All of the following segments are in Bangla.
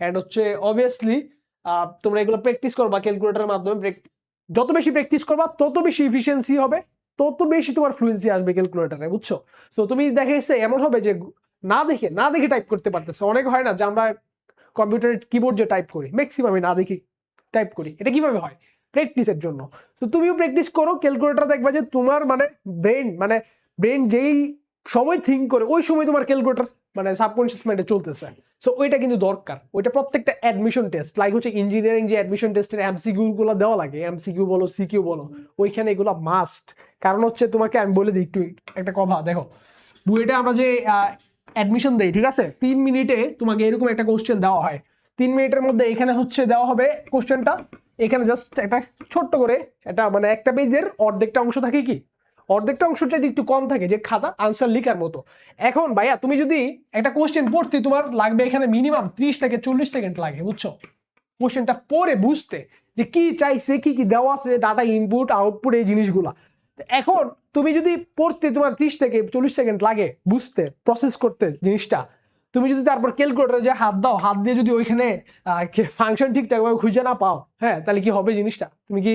অ্যান্ড হচ্ছে অবভিয়াসলি তোমরা এগুলো প্র্যাকটিস করবা ক্যালকুলেটরের মাধ্যমে। যত বেশি প্র্যাকটিস করবা তত বেশি এফিসিয়েন্সি হবে, তত বেশি তোমার ফ্লুয়েন্সি আসবে ক্যালকুলেটরে, বুঝছো? তো তুমি দেখে এসে এমন হবে যে না দেখে টাইপ করতে পারতেছো। অনেক হয় না যে আমরা কম্পিউটারের কিবোর্ড যে টাইপ করি, ম্যাক্সিমামই না দেখি টাইপ করি। এটা কিভাবে হয়? প্র্যাকটিসের জন্য। তো তুমিও প্র্যাকটিস করো, ক্যালকুলেটর দেখবা যে তোমার ব্রেন যেই সময় থিঙ্ক করে ওই সময় তোমার ক্যালকুলেটর সাবকনশিয়াস মাইন্ডে চলতেছে। সো ওইটা কিন্তু দরকার। ওইটা প্রত্যেকটা অ্যাডমিশন টেস্ট, লাইক হচ্ছে ইঞ্জিনিয়ারিং যে অ্যাডমিশন টেস্টের এমসিকিউ গুলো দেওয়া লাগে, এমসিকিউ বলো সিকিউ বলো, ওইখানে এগুলো মাস্ট। কারণ হচ্ছে তোমাকে আমি বলে দিই একটু একটা কথা, দেখো বুয়েটে আমরা যে অ্যাডমিশন দেই, ঠিক আছে, 3 মিনিটে তোমাকে এরকম একটা কোশ্চেন দেওয়া হয়। 3 মিনিটের মধ্যে এখানে হচ্ছে দেওয়া হবে কোশ্চেনটা, এখানে জাস্ট একটা ছোট্ট করে এটা একটা পেজের অর্ধেকটা অংশ থাকে, কি অর্ধেকটা অংশ যদি একটু কম থাকে যে খাতা আনসার লিখার মতো। এখন ভাইয়া তুমি যদি একটা কোশ্চেন পড়তে তোমার লাগবে এখানে মিনিমাম 30 থেকে 40 সেকেন্ড লাগে, বুঝছো? কোশ্চেনটা পড়ে বুঝতে যে কি চাইছে, কি কি দেওয়া আছে, ডাটা ইনপুট আউটপুট, এই জিনিসগুলা। এখন তুমি যদি পড়তে তোমার 30 থেকে 40 সেকেন্ড লাগে বুঝতে, প্রসেস করতে জিনিসটা, তুমি যদি তারপর ক্যালকুলেটরে যে হাত দাও, হাত দিয়ে যদি ওইখানে ফাংশন ঠিকঠাক ভাবে খুঁজে না পাও, হ্যাঁ, তাহলে কি হবে জিনিসটা? তুমি কি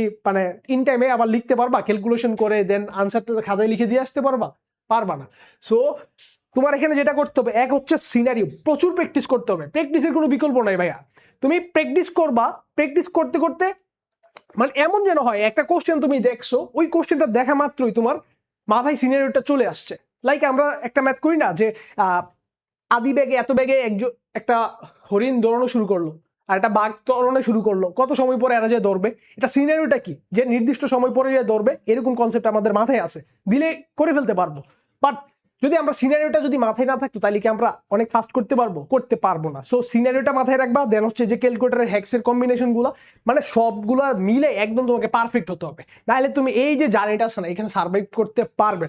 ইন টাইমে আবার লিখতে পারবা? ক্যালকুলেশন করে দেন আনসারটা খাতায় লিখে দিয়ে আসতে পারবা না। সো তোমার এখানে যেটা করতে হবে, এক হচ্ছে সিনারিও, প্রচুর প্র্যাকটিস করতে হবে। প্র্যাকটিসের কোনো বিকল্প নাই ভাইয়া। তুমি প্র্যাকটিস করবা, প্র্যাকটিস করতে করতে এমন যেন হয় একটা কোশ্চেন তুমি দেখছো, ওই কোশ্চেনটা দেখা মাত্রই তোমার মাথায় সিনারিওটা চলে আসছে। লাইক আমরা একটা ম্যাথ করি না যে আদি ব্যাগে এত ব্যাগে একটা হরিণ দৌড়ানো শুরু করলো আর একটা বাঘ দৌড়ানো শুরু করলো, কত সময় পরে এরা যে দৌড়বে, এটা সিনারিওটা কি যে নির্দিষ্ট সময় পরে যে দৌড়বে, এরকম কনসেপ্ট আমাদের মাথায় আছে, দিলে করে ফেলতে পারবো। বাট যদি আমরা সিনারিওটা যদি মাথায় না থাকতো, তাহলে কি আমরা অনেক ফাস্ট করতে পারবো না। সো সিনারিওটা মাথায় রাখবা, দেন হচ্ছে যে ক্যালকুলেটরের হ্যাক্সের কম্বিনেশন গুলো সবগুলা মিলে একদম তোমাকে পারফেক্ট হতে হবে, নাহলে তুমি এই যে জার্নিটা আছে না, এখানে সার্ভাইভ করতে পারবে না।